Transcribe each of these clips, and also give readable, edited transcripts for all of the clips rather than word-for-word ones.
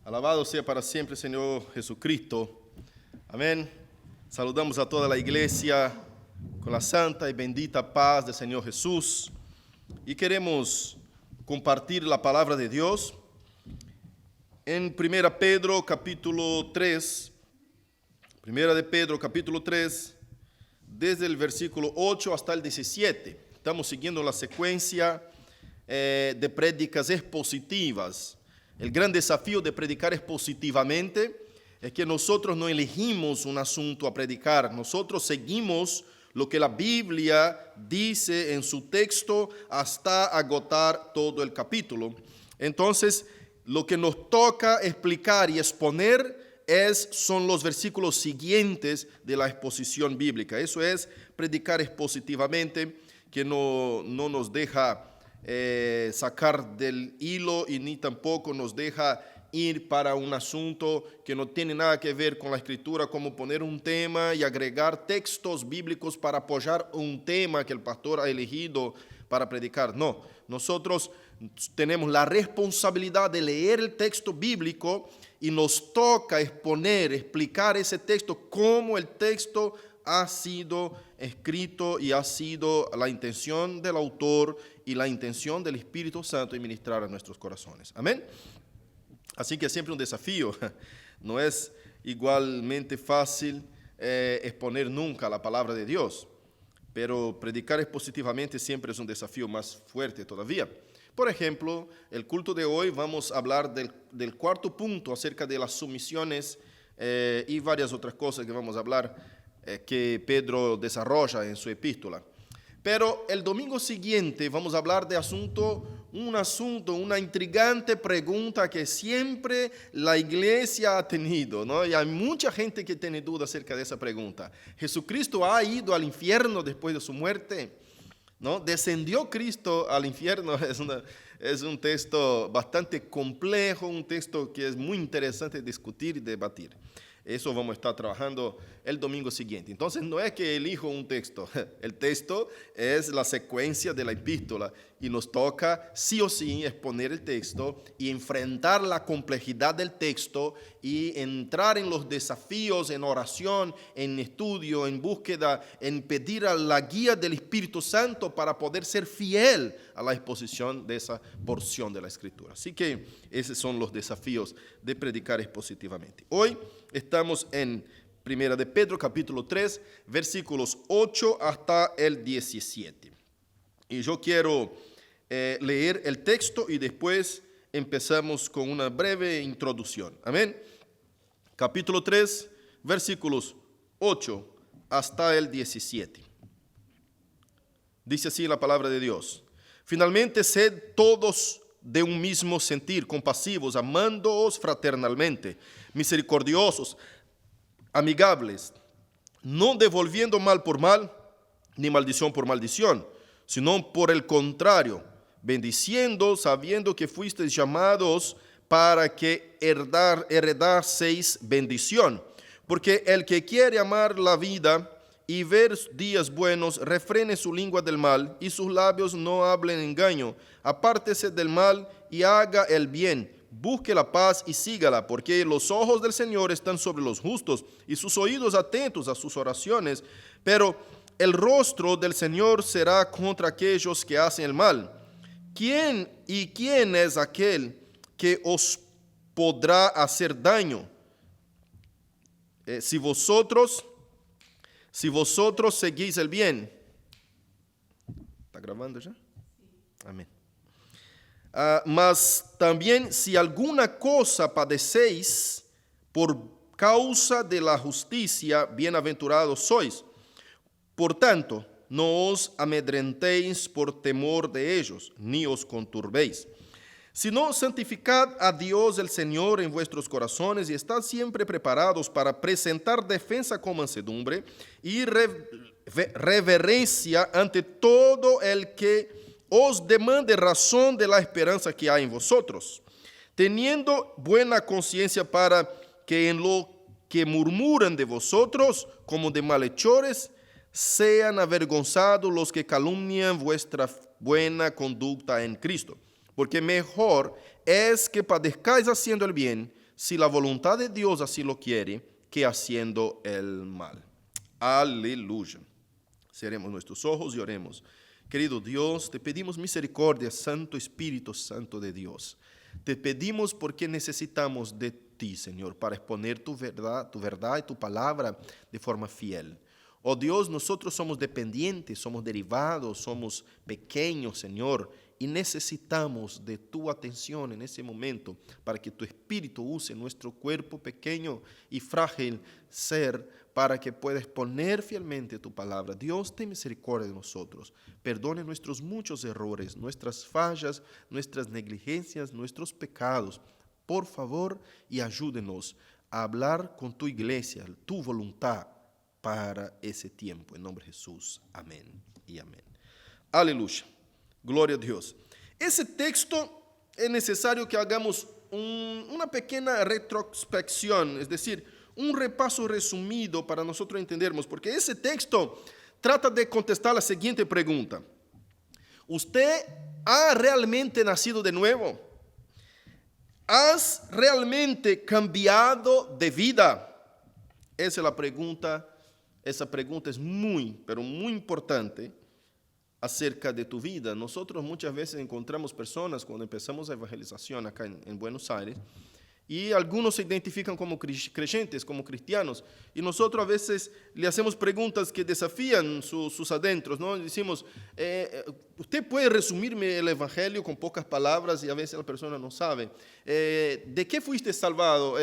Alabado sea para siempre, Señor Jesucristo. Amén. Saludamos a toda la iglesia con la santa y bendita paz del Señor Jesús. Y queremos compartir la palabra de Dios en 1 Pedro capítulo 3. 1 de Pedro capítulo 3, desde el versículo 8 hasta el 17. Estamos siguiendo la secuencia de prédicas expositivas. El gran desafío de predicar expositivamente es que nosotros no elegimos un asunto a predicar, nosotros seguimos lo que la Biblia dice en su texto hasta agotar todo el capítulo. Entonces, lo que nos toca explicar y exponer son los versículos siguientes de la exposición bíblica. Eso es predicar expositivamente, que no nos deja sacar del hilo y ni tampoco nos deja ir para un asunto que no tiene nada que ver con la escritura, como poner un tema y agregar textos bíblicos para apoyar un tema que el pastor ha elegido para predicar. No, nosotros tenemos la responsabilidad de leer el texto bíblico y nos toca explicar ese texto como el texto ha sido escrito y ha sido la intención del autor y la intención del Espíritu Santo en ministrar a nuestros corazones. Amén. Así que es siempre un desafío. No es igualmente fácil exponer nunca la palabra de Dios, pero predicar expositivamente siempre es un desafío más fuerte todavía. Por ejemplo, el culto de hoy vamos a hablar del cuarto punto acerca de las sumisiones y varias otras cosas que vamos a hablar que Pedro desarrolla en su epístola. Pero el domingo siguiente vamos a hablar de una intrigante pregunta que siempre la iglesia ha tenido, ¿no? Y hay mucha gente que tiene dudas acerca de esa pregunta. ¿Jesucristo ha ido al infierno después de su muerte? ¿No? ¿Descendió Cristo al infierno? Es un texto bastante complejo, un texto que es muy interesante discutir y debatir. Eso vamos a estar trabajando el domingo siguiente. Entonces no es que elijo un texto, el texto es la secuencia de la epístola y nos toca sí o sí exponer el texto y enfrentar la complejidad del texto y entrar en los desafíos, en oración, en estudio, en búsqueda, en pedir a la guía del Espíritu Santo para poder ser fiel a la exposición de esa porción de la Escritura. Así que esos son los desafíos de predicar expositivamente. Hoy estamos en 1 de Pedro capítulo 3, versículos 8 hasta el 17. Y yo quiero leer el texto y después empezamos con una breve introducción. Amén. Capítulo 3, versículos 8 hasta el 17. Dice así la palabra de Dios. Finalmente, sed todos de un mismo sentir, compasivos, amándoos fraternalmente, misericordiosos, amigables, no devolviendo mal por mal, ni maldición por maldición, sino por el contrario, bendiciendo, sabiendo que fuisteis llamados para que heredaseis bendición. Porque el que quiere amar la vida y ver días buenos, refrene su lengua del mal, y sus labios no hablen engaño. Apártese del mal y haga el bien. Busque la paz y sígala, porque los ojos del Señor están sobre los justos y sus oídos atentos a sus oraciones. Pero el rostro del Señor será contra aquellos que hacen el mal. ¿Quién es aquel que os podrá hacer daño? Si vosotros seguís el bien. ¿Está grabando ya? Amén. Mas también si alguna cosa padecéis por causa de la justicia, bienaventurados sois. Por tanto, no os amedrentéis por temor de ellos, ni os conturbéis. Sino santificad a Dios el Señor en vuestros corazones y estad siempre preparados para presentar defensa con mansedumbre y reverencia ante todo el que os demande razón de la esperanza que hay en vosotros, teniendo buena conciencia para que en lo que murmuran de vosotros como de malhechores, sean avergonzados los que calumnian vuestra buena conducta en Cristo. Porque mejor es que padezcáis haciendo el bien, si la voluntad de Dios así lo quiere, que haciendo el mal. Aleluya. Cerremos nuestros ojos y oremos. Querido Dios, te pedimos misericordia, Santo Espíritu Santo de Dios. Te pedimos porque necesitamos de ti, Señor, para exponer tu verdad y tu palabra de forma fiel. Oh Dios, nosotros somos dependientes, somos derivados, somos pequeños, Señor, y necesitamos de tu atención en ese momento para que tu Espíritu use nuestro cuerpo pequeño y frágil ser para que pueda exponer fielmente tu palabra. Dios, ten misericordia de nosotros. Perdone nuestros muchos errores, nuestras fallas, nuestras negligencias, nuestros pecados. Por favor, y ayúdenos a hablar con tu iglesia, tu voluntad para ese tiempo. En nombre de Jesús. Amén y amén. Aleluya. Gloria a Dios. Ese texto es necesario que hagamos una pequeña retrospección, es decir, un repaso resumido para nosotros entendermos, porque ese texto trata de contestar la siguiente pregunta. ¿Usted ha realmente nacido de nuevo? ¿Has realmente cambiado de vida? Esa es la pregunta. Esa pregunta es muy, pero muy importante acerca de tu vida. Nosotros muchas veces encontramos personas cuando empezamos la evangelización acá en Buenos Aires y algunos se identifican como creyentes, como cristianos, y nosotros a veces le hacemos preguntas que desafían sus adentros, ¿no? Decimos, ¿usted puede resumirme el evangelio con pocas palabras? Y a veces la persona no sabe. ¿De qué fuiste salvado?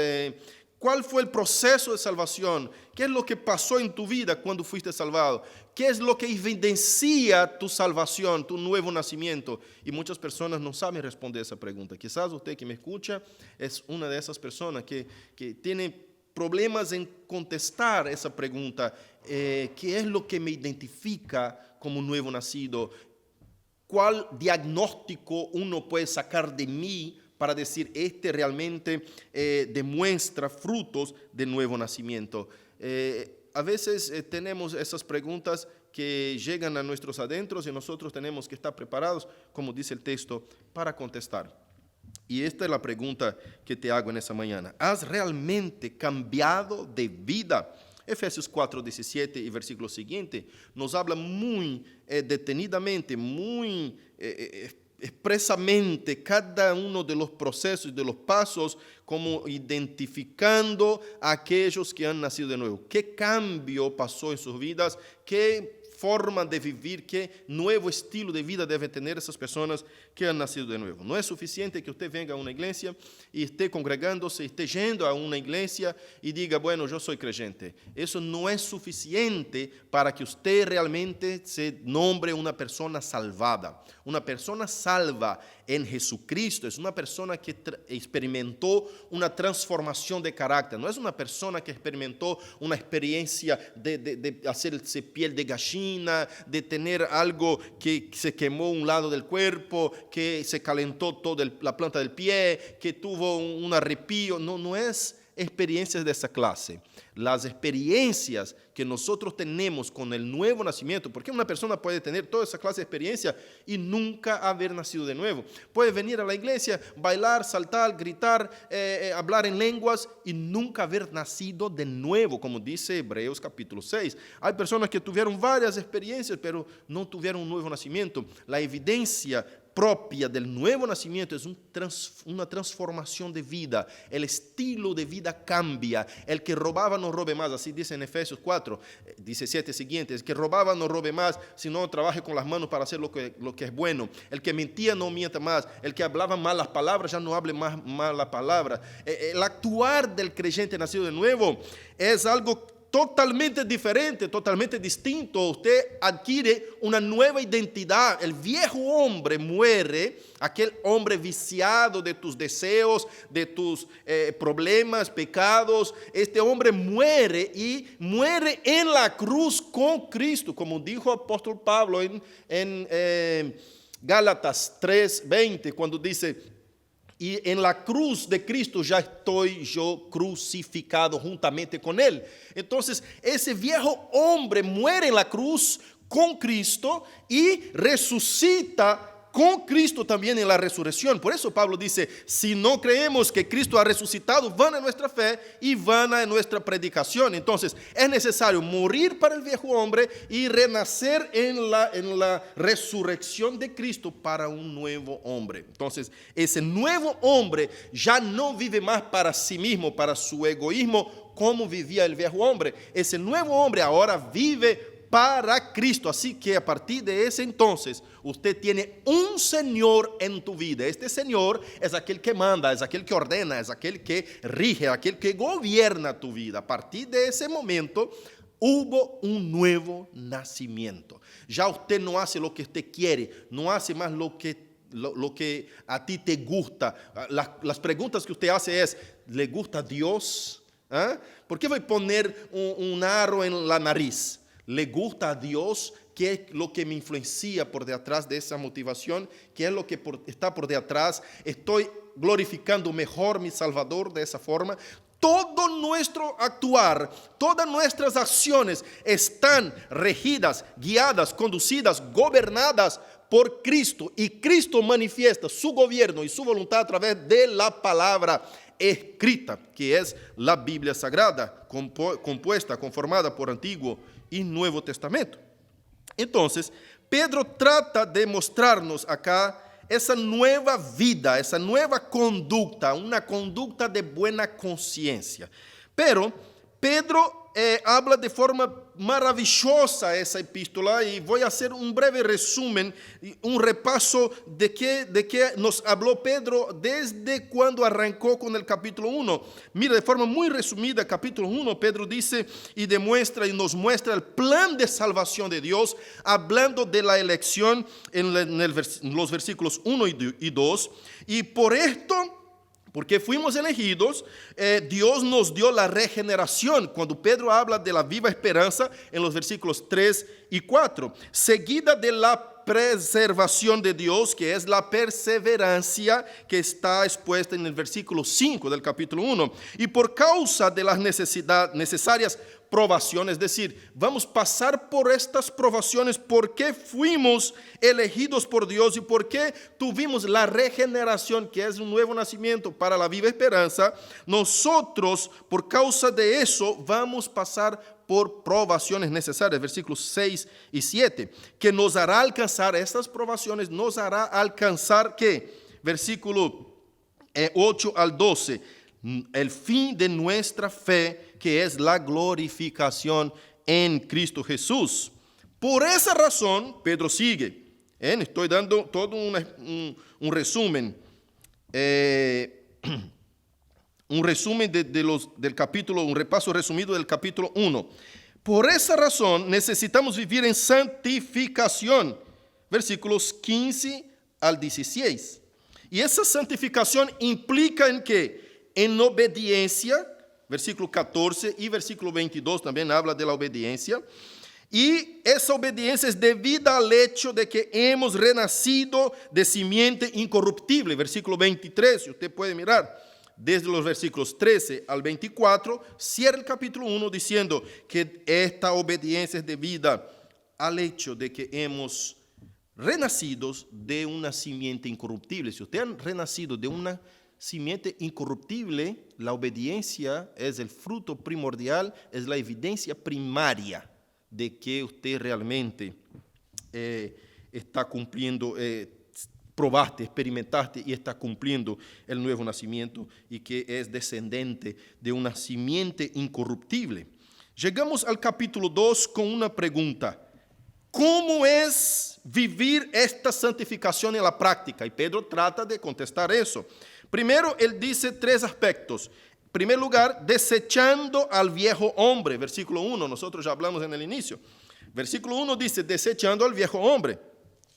¿Cuál fue el proceso de salvación? ¿Qué es lo que pasó en tu vida cuando fuiste salvado? ¿Qué es lo que evidencia tu salvación, tu nuevo nacimiento? Y muchas personas no saben responder esa pregunta. Quizás usted que me escucha es una de esas personas que tiene problemas en contestar esa pregunta. ¿Qué es lo que me identifica como nuevo nacido? ¿Cuál diagnóstico uno puede sacar de mí para decir, este realmente demuestra frutos de nuevo nacimiento? A veces tenemos esas preguntas que llegan a nuestros adentros y nosotros tenemos que estar preparados, como dice el texto, para contestar. Y esta es la pregunta que te hago en esta mañana. ¿Has realmente cambiado de vida? Efesios 4:17 y versículo siguiente nos habla muy detenidamente, muy expresamente cada uno de los procesos y de los pasos, como identificando a aquellos que han nacido de nuevo. ¿Qué cambio pasó en sus vidas? ¿Qué forma de vivir, qué nuevo estilo de vida deben tener esas personas que han nacido de nuevo? No es suficiente que usted venga a una iglesia y esté congregándose, esté yendo a una iglesia y diga, bueno, yo soy creyente. Eso no es suficiente para que usted realmente se nombre una persona salvada. Una persona salva en Jesucristo es una persona que experimentó una transformación de carácter. No es una persona que experimentó una experiencia de hacerse piel de gallina, de tener algo que se quemó un lado del cuerpo, que se calentó toda la planta del pie, que tuvo un arrepío. No es experiencias de esa clase. Las experiencias que nosotros tenemos con el nuevo nacimiento, porque una persona puede tener toda esa clase de experiencia y nunca haber nacido de nuevo. Puede venir a la iglesia, bailar, saltar, gritar, hablar en lenguas y nunca haber nacido de nuevo, como dice Hebreos capítulo 6. Hay personas que tuvieron varias experiencias, pero no tuvieron un nuevo nacimiento. La evidencia propia del nuevo nacimiento es una transformación de vida. El estilo de vida cambia. El que robaba no robe más, así dice en Efesios 4, 17 siguientes. El que robaba no robe más, sino trabaje con las manos para hacer lo que es bueno. El que mentía no mienta más. El que hablaba malas palabras ya no hable más malas palabras. El actuar del creyente nacido de nuevo es algo totalmente diferente, totalmente distinto. Usted adquiere una nueva identidad. El viejo hombre muere, aquel hombre viciado de tus deseos, de tus problemas, pecados. Este hombre muere y muere en la cruz con Cristo, como dijo el apóstol Pablo en Gálatas 3:20, cuando dice: y en la cruz de Cristo ya estoy yo crucificado juntamente con Él. Entonces, ese viejo hombre muere en la cruz con Cristo y resucita con Cristo también en la resurrección. Por eso Pablo dice, si no creemos que Cristo ha resucitado, vana es nuestra fe y vana es nuestra predicación. Entonces es necesario morir para el viejo hombre y renacer en la resurrección de Cristo para un nuevo hombre. Entonces ese nuevo hombre ya no vive más para sí mismo, para su egoísmo, como vivía el viejo hombre. Ese nuevo hombre ahora vive para Cristo. Así que a partir de ese entonces, usted tiene un Señor en tu vida. Este Señor es aquel que manda, es aquel que ordena, es aquel que rige, aquel que gobierna tu vida. A partir de ese momento, hubo un nuevo nacimiento. Ya usted no hace lo que usted quiere, no hace más lo que a ti te gusta. Las preguntas que usted hace es, ¿le gusta Dios? ¿Ah? ¿Por qué voy a poner un aro en la nariz? ¿Le gusta a Dios? ¿Qué es lo que me influencia por detrás de esa motivación? ¿Qué es lo que está por detrás? ¿Estoy glorificando mejor mi Salvador de esa forma? Todo nuestro actuar, todas nuestras acciones están regidas, guiadas, conducidas, gobernadas por Cristo. Y Cristo manifiesta su gobierno y su voluntad a través de la palabra escrita, que es la Biblia Sagrada, compuesta, conformada por Antiguo y Nuevo Testamento. Entonces, Pedro trata de mostrarnos acá esa nueva vida, esa nueva conducta, una conducta de buena conciencia. Pero Pedro habla de forma maravillosa esa epístola y voy a hacer un breve resumen, un repaso de qué nos habló Pedro desde cuando arrancó con el capítulo 1. Mira, de forma muy resumida, capítulo 1, Pedro dice y demuestra y nos muestra el plan de salvación de Dios, hablando de la elección en los versículos 1 y 2. Y por esto, porque fuimos elegidos, Dios nos dio la regeneración. Cuando Pedro habla de la viva esperanza en los versículos 3 y 4, seguida de la preservación de Dios, que es la perseverancia que está expuesta en el versículo 5 del capítulo 1. Y por causa de las necesarias provaciones, es decir, vamos a pasar por estas provaciones porque fuimos elegidos por Dios y porque tuvimos la regeneración, que es un nuevo nacimiento para la viva esperanza. Nosotros, por causa de eso, vamos a pasar por provaciones necesarias, versículos 6 y 7, que nos hará alcanzar, estas provaciones nos hará alcanzar, ¿qué? Versículo 8 al 12, el fin de nuestra fe, que es la glorificación en Cristo Jesús. Por esa razón, Pedro sigue. Estoy dando todo un resumen. Un resumen del capítulo, un repaso resumido del capítulo 1. Por esa razón, necesitamos vivir en santificación. Versículos 15 al 16. Y esa santificación implica en qué? En obediencia. Versículo 14 y versículo 22 también habla de la obediencia. Y esa obediencia es debida al hecho de que hemos renacido de simiente incorruptible. Versículo 23, si usted puede mirar, desde los versículos 13 al 24, cierra el capítulo 1 diciendo que esta obediencia es debida al hecho de que hemos renacido de una simiente incorruptible. Si usted ha renacido de una simiente incorruptible, la obediencia es el fruto primordial, es la evidencia primaria de que usted realmente está cumpliendo, probaste, experimentaste y está cumpliendo el nuevo nacimiento y que es descendente de una simiente incorruptible. Llegamos al capítulo 2 con una pregunta. ¿Cómo es vivir esta santificación en la práctica? Y Pedro trata de contestar eso. Primero, él dice 3 aspectos. En primer lugar, desechando al viejo hombre. Versículo 1, nosotros ya hablamos en el inicio. Versículo 1 dice, desechando al viejo hombre.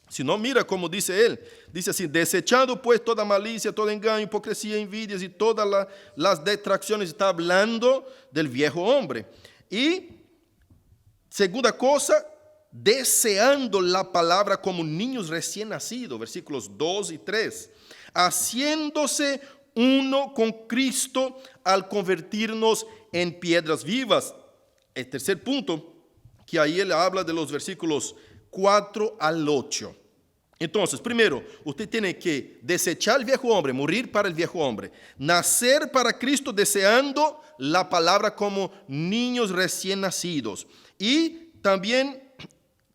Si no, mira cómo dice él. Dice así, desechando pues toda malicia, todo engaño, hipocresía, envidias y todas las detracciones. Está hablando del viejo hombre. Y segunda cosa, deseando la palabra como niños recién nacidos. Versículos 2 y 3. Haciéndose uno con Cristo al convertirnos en piedras vivas. El tercer punto, que ahí él habla de los versículos 4 al 8. Entonces, primero, usted tiene que desechar el viejo hombre, morir para el viejo hombre, nacer para Cristo deseando la palabra como niños recién nacidos y también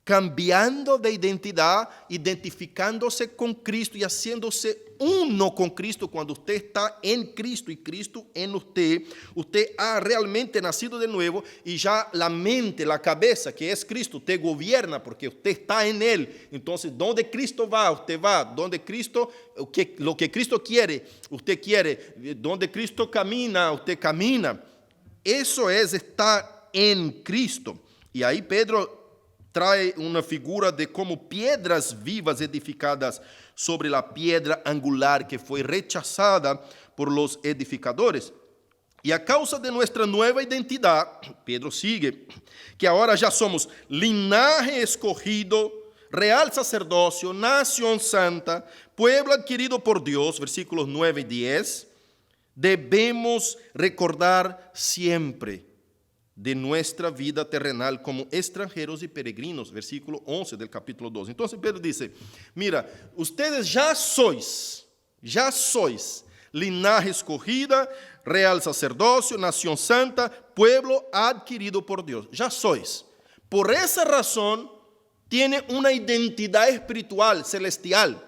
cambiando de identidad, identificándose con Cristo y haciéndose uno con Cristo. Cuando usted está en Cristo y Cristo en usted, usted ha realmente nacido de nuevo y ya la mente, la cabeza que es Cristo, usted gobierna porque usted está en Él. Entonces, donde Cristo va, usted va. Donde Cristo, lo que Cristo quiere, usted quiere. Donde Cristo camina, usted camina. Eso es estar en Cristo. Y ahí Pedro trae una figura de como piedras vivas edificadas sobre la piedra angular que fue rechazada por los edificadores. Y a causa de nuestra nueva identidad, Pedro sigue, que ahora ya somos linaje escogido, real sacerdocio, nación santa, pueblo adquirido por Dios, versículos 9 y 10, debemos recordar siempre de nuestra vida terrenal como extranjeros y peregrinos, versículo 11 del capítulo 2. Entonces Pedro dice, mira, ustedes ya sois linaje escogida, real sacerdocio, nación santa, pueblo adquirido por Dios, ya sois. Por esa razón tiene una identidad espiritual, celestial,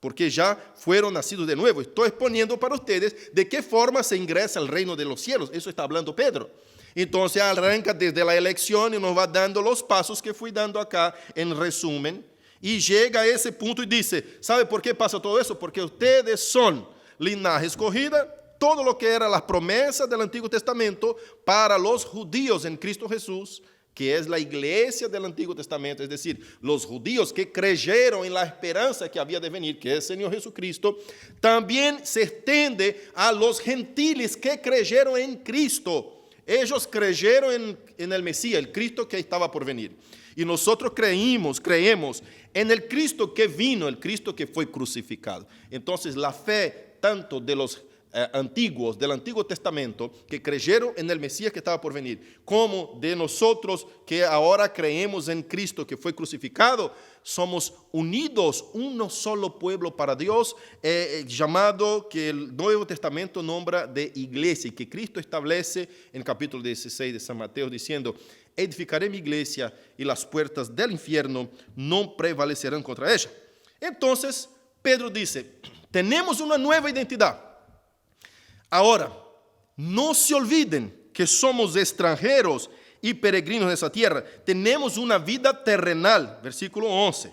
porque ya fueron nacidos de nuevo. Estoy exponiendo para ustedes de qué forma se ingresa al reino de los cielos. Eso está hablando Pedro. Entonces arranca desde la elección y nos va dando los pasos que fui dando acá en resumen. Y llega a ese punto y dice, ¿sabe por qué pasa todo eso? Porque ustedes son linaje escogida, todo lo que eran las promesas del Antiguo Testamento para los judíos en Cristo Jesús, que es la iglesia del Antiguo Testamento, es decir, los judíos que creyeron en la esperanza que había de venir, que es el Señor Jesucristo, también se extiende a los gentiles que creyeron en Cristo. Ellos creyeron en el Mesías, el Cristo que estaba por venir. Y nosotros creemos en el Cristo que vino, el Cristo que fue crucificado. Entonces la fe tanto de los antiguos, del Antiguo Testamento, que creyeron en el Mesías que estaba por venir, como de nosotros que ahora creemos en Cristo que fue crucificado, somos unidos, uno solo pueblo para Dios, llamado que el Nuevo Testamento nombra de iglesia, y que Cristo establece en el capítulo 16 de San Mateo, diciendo, edificaré mi iglesia y las puertas del infierno no prevalecerán contra ella. Entonces, Pedro dice, tenemos una nueva identidad. Ahora, no se olviden que somos extranjeros y peregrinos en esa tierra. Tenemos una vida terrenal, versículo 11.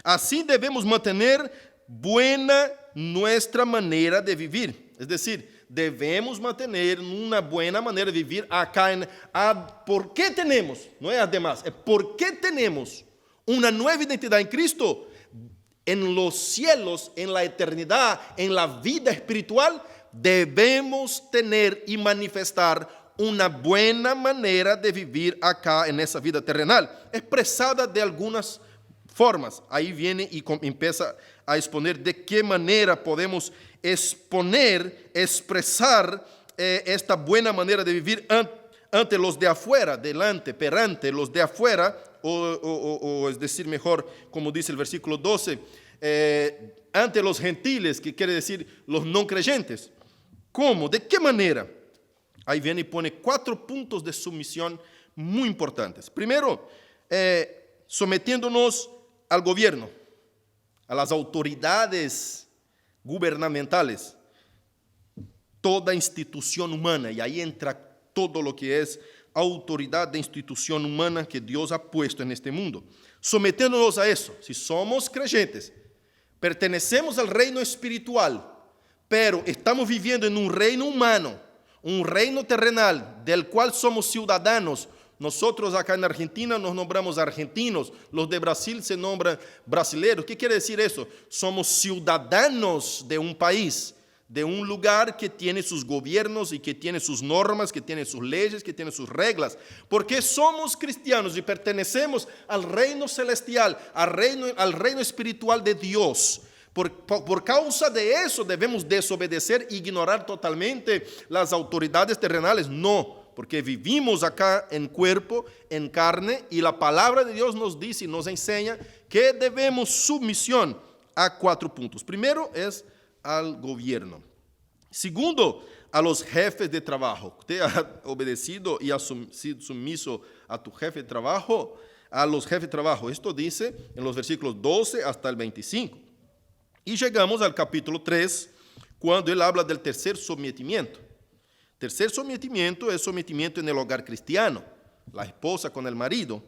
Así debemos mantener buena nuestra manera de vivir. Es decir, debemos mantener una buena manera de vivir acá. ¿Por qué tenemos? No es además, es por qué tenemos una nueva identidad en Cristo. En los cielos, en la eternidad, en la vida espiritual, debemos tener y manifestar una buena manera de vivir acá en esa vida terrenal, expresada de algunas formas. Ahí viene y empieza a exponer de qué manera podemos expresar esta buena manera de vivir ante los de afuera, perante los de afuera, o es decir mejor, como dice el versículo 12, ante los gentiles, que quiere decir los no creyentes. ¿Cómo? ¿De qué manera? Ahí viene y pone 4 puntos de sumisión muy importantes. Primero, sometiéndonos al gobierno, a las autoridades gubernamentales, toda institución humana, y ahí entra todo lo que es autoridad de institución humana que Dios ha puesto en este mundo. Sometiéndonos a eso, si somos creyentes, pertenecemos al reino espiritual, pero estamos viviendo en un reino humano, un reino terrenal, del cual somos ciudadanos. Nosotros acá en Argentina nos nombramos argentinos, los de Brasil se nombran brasileños. ¿Qué quiere decir eso? Somos ciudadanos de un país, de un lugar que tiene sus gobiernos y que tiene sus normas, que tiene sus leyes, que tiene sus reglas. Porque somos cristianos y pertenecemos al reino celestial, al reino espiritual de Dios. Por causa de eso debemos desobedecer e ignorar totalmente las autoridades terrenales. No, porque vivimos acá en cuerpo, en carne, y la palabra de Dios nos dice y nos enseña que debemos sumisión a 4 puntos. Primero es al gobierno. Segundo, a los jefes de trabajo. Usted ha obedecido y ha sido sumiso a tu jefe de trabajo, a los jefes de trabajo. Esto dice en los versículos 12 hasta el 25. Y llegamos al capítulo 3, cuando él habla del tercer sometimiento. Tercer sometimiento es sometimiento en el hogar cristiano, la esposa con el marido,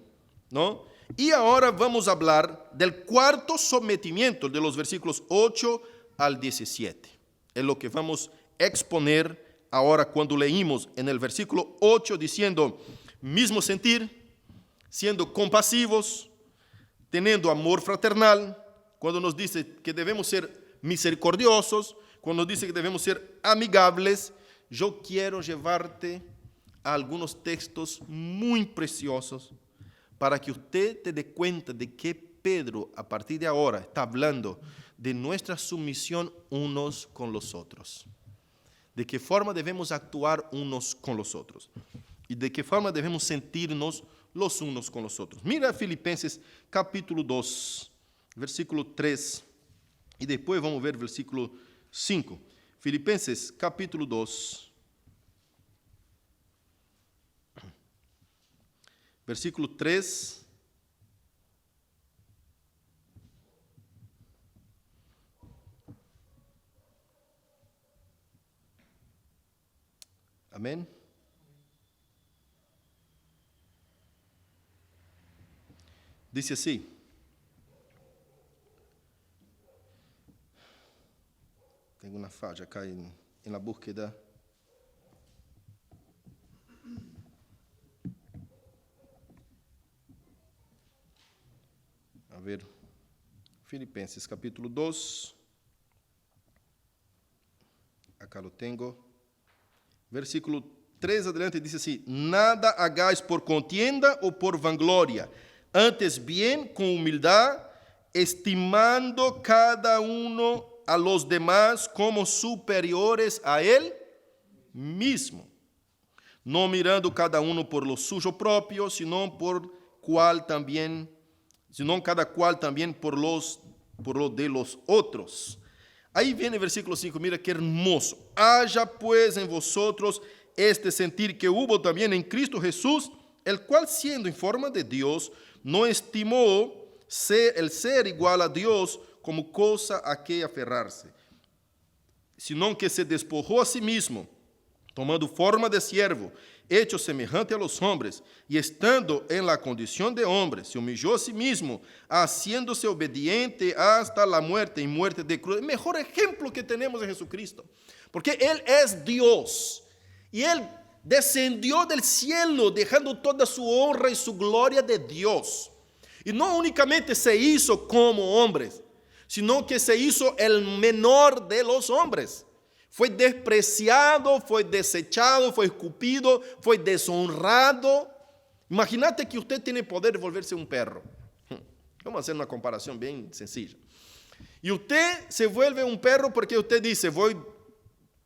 ¿no? Y ahora vamos a hablar del cuarto sometimiento, de los versículos 8 al 17. Es lo que vamos a exponer ahora cuando leímos en el versículo 8 diciendo, mismo sentir, siendo compasivos, teniendo amor fraternal, cuando nos dice que debemos ser misericordiosos, cuando nos dice que debemos ser amigables. Yo quiero llevarte a algunos textos muy preciosos para que usted te dé cuenta de que Pedro, a partir de ahora, está hablando de nuestra sumisión unos con los otros, de qué forma debemos actuar unos con los otros y de qué forma debemos sentirnos los unos con los otros. Mira Filipenses capítulo 2, versículo 3, y después vamos a ver versículo 5. Filipenses capítulo 2, versículo 3. Amén. Dice así. Tengo una falla acá en la búsqueda. A ver, Filipenses capítulo 2. Acá lo tengo. Versículo 3 adelante dice así: nada hagáis por contienda o por vanglória, antes bien con humildad, estimando cada uno a los demás como superiores a él mismo, no mirando cada uno por lo suyo propio, sino cada cual también por lo de los otros. Ahí viene el versículo 5, mira qué hermoso. Haya pues en vosotros este sentir que hubo también en Cristo Jesús, el cual siendo en forma de Dios, no estimó el ser igual a Dios como cosa a que aferrarse, sino que se despojó a sí mismo, tomando forma de siervo, hecho semejante a los hombres, y estando en la condición de hombre, se humilló a sí mismo, haciéndose obediente hasta la muerte y muerte de cruz. El mejor ejemplo que tenemos es Jesucristo, porque Él es Dios, y Él descendió del cielo, dejando toda su honra y su gloria de Dios. Y no únicamente se hizo como hombres, sino que se hizo el menor de los hombres. Fue despreciado, fue desechado, fue escupido, fue deshonrado. Imagínate que usted tiene poder de volverse un perro. Vamos a hacer una comparación bien sencilla. Y usted se vuelve un perro porque usted dice,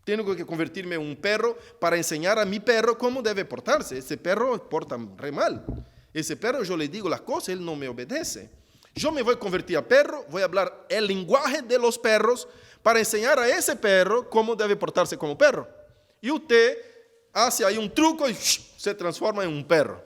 tengo que convertirme en un perro para enseñar a mi perro cómo debe portarse. Ese perro porta re mal. Ese perro, yo le digo las cosas, él no me obedece. Yo me voy a convertir a perro, voy a hablar el lenguaje de los perros para enseñar a ese perro cómo debe portarse como perro. Y usted hace ahí un truco y se transforma en un perro.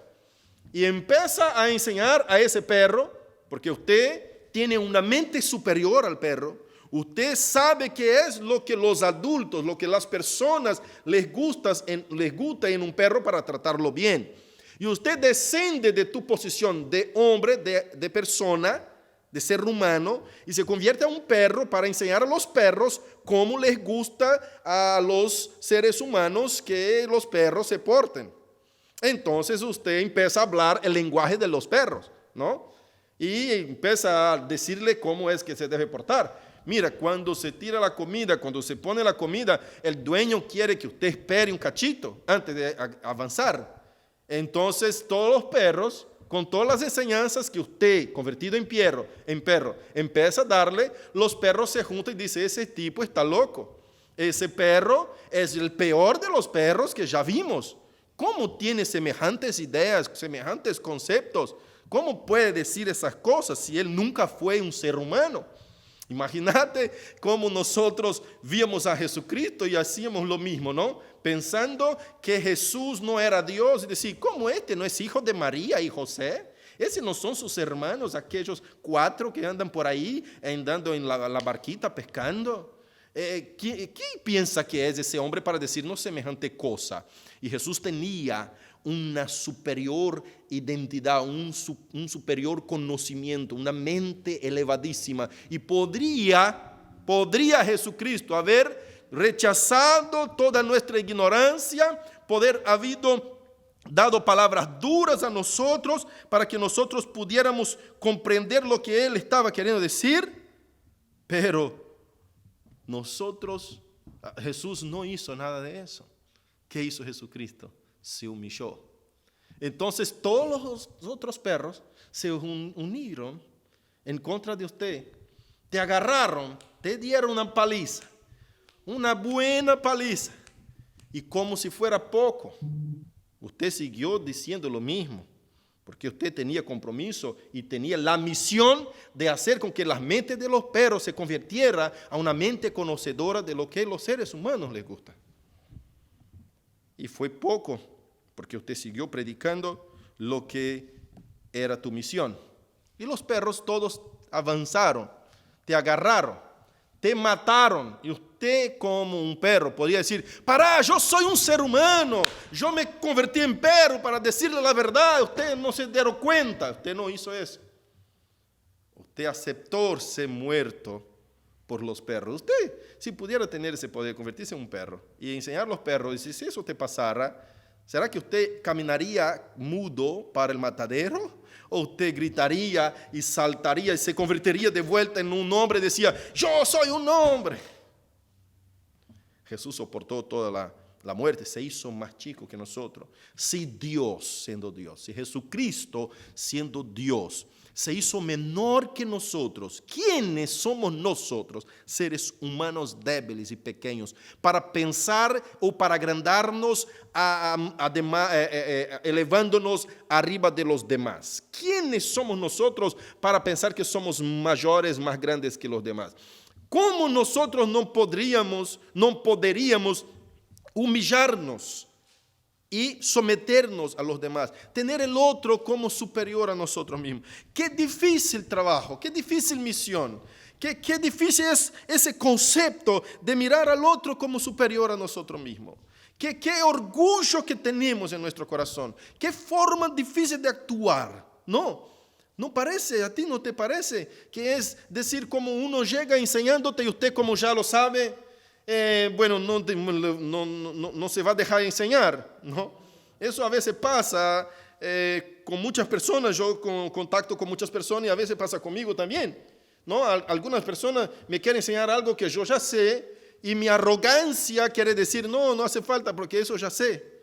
Y empieza a enseñar a ese perro, porque usted tiene una mente superior al perro. Usted sabe qué es lo que los adultos, lo que las personas les gusta en un perro para tratarlo bien. Y usted desciende de tu posición de hombre, de persona, de ser humano, y se convierte a un perro para enseñar a los perros cómo les gusta a los seres humanos que los perros se porten. Entonces usted empieza a hablar el lenguaje de los perros, ¿no? Y empieza a decirle cómo es que se debe portar. Mira, cuando se tira la comida, cuando se pone la comida, el dueño quiere que usted espere un cachito antes de avanzar. Entonces todos los perros, con todas las enseñanzas que usted, convertido en perro, empieza a darle, los perros se juntan y dicen, ese tipo está loco. Ese perro es el peor de los perros que ya vimos. ¿Cómo tiene semejantes ideas, semejantes conceptos? ¿Cómo puede decir esas cosas si él nunca fue un ser humano? Imagínate cómo nosotros víamos a Jesucristo y hacíamos lo mismo, ¿no? Pensando que Jesús no era Dios y decir, ¿cómo este no es hijo de María y José? ¿Esos no son sus hermanos, aquellos 4 que andan por ahí, andando en la barquita pescando? ¿Quién piensa que es ese hombre para decirnos semejante cosa? Y Jesús tenía una superior identidad, un superior conocimiento, una mente elevadísima. Y podría Jesucristo haber rechazado toda nuestra ignorancia, poder habido dado palabras duras a nosotros para que nosotros pudiéramos comprender lo que Él estaba queriendo decir, pero Jesús no hizo nada de eso. ¿Qué hizo Jesucristo? Se humilló. Entonces todos los otros perros se unieron en contra de usted. Te agarraron, te dieron una paliza, una buena paliza. Y como si fuera poco, usted siguió diciendo lo mismo, porque usted tenía compromiso y tenía la misión de hacer con que las mentes de los perros se convirtiera a una mente conocedora de lo que a los seres humanos les gusta. Y fue poco, porque usted siguió predicando lo que era tu misión. Y los perros todos avanzaron, te agarraron, te mataron. Y usted como un perro podía decir, pará, yo soy un ser humano, yo me convertí en perro para decirle la verdad. Usted no se dieron cuenta, usted no hizo eso. Usted aceptó ser muerto por los perros. Usted, si pudiera tener ese poder, convertirse en un perro y enseñar a los perros, y si eso te pasara, ¿será que usted caminaría mudo para el matadero? ¿O usted gritaría y saltaría y se convertiría de vuelta en un hombre y decía, yo soy un hombre? Jesús soportó toda la muerte, se hizo más chico que nosotros. Si Dios, siendo Dios, si Jesucristo, siendo Dios, se hizo menor que nosotros, ¿quiénes somos nosotros, seres humanos débiles y pequeños, para pensar o para agrandarnos, elevándonos arriba de los demás? ¿Quiénes somos nosotros para pensar que somos mayores, más grandes que los demás? ¿Cómo nosotros no poderíamos humillarnos y someternos a los demás, tener el otro como superior a nosotros mismos? Qué difícil trabajo, qué difícil misión, qué difícil es ese concepto de mirar al otro como superior a nosotros mismos. Qué orgullo que tenemos en nuestro corazón, qué forma difícil de actuar, ¿No parece, a ti no te parece que es decir como uno llega enseñándote y usted como ya lo sabe, no se va a dejar enseñar, ¿no? Eso a veces pasa con muchas personas. Yo contacto con muchas personas y a veces pasa conmigo también, ¿no? Algunas personas me quieren enseñar algo que yo ya sé y mi arrogancia quiere decir, no hace falta porque eso ya sé.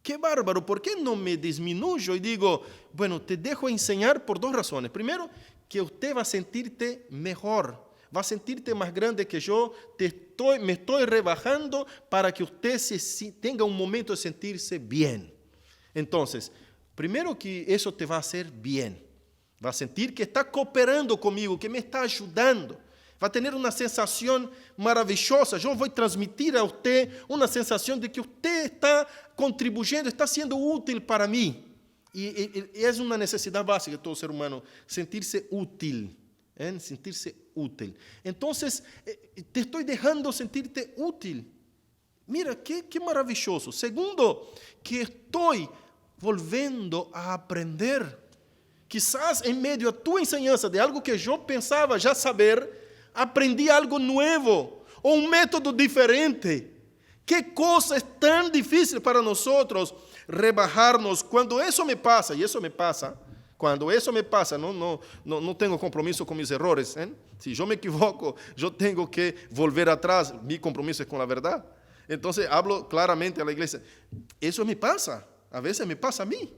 Qué bárbaro, ¿por qué no me disminuyo y digo, bueno, te dejo enseñar por 2 razones? Primero, que usted va a sentirte mejor, va a sentirte más grande que yo, me estoy rebajando para que usted tenga un momento de sentirse bien. Entonces, primero que eso te va a hacer bien, va a sentir que está cooperando conmigo, que me está ayudando. Va a tener una sensación maravillosa. Yo voy a transmitir a usted una sensación de que usted está contribuyendo, está siendo útil para mí. Y es una necesidad básica de todo ser humano, sentirse útil. Sentirse útil. Entonces, te estoy dejando sentirte útil. Mira, qué maravilloso. Segundo, que estoy volviendo a aprender. Quizás en medio a tu enseñanza de algo que yo pensaba ya saber, aprendí algo nuevo o un método diferente. Qué cosa es tan difícil para nosotros rebajarnos. Cuando eso me pasa, y eso me pasa, cuando eso me pasa, no tengo compromiso con mis errores. Si yo me equivoco, yo tengo que volver atrás. Mi compromiso es con la verdad. Entonces hablo claramente a la iglesia. Eso me pasa, a veces me pasa a mí.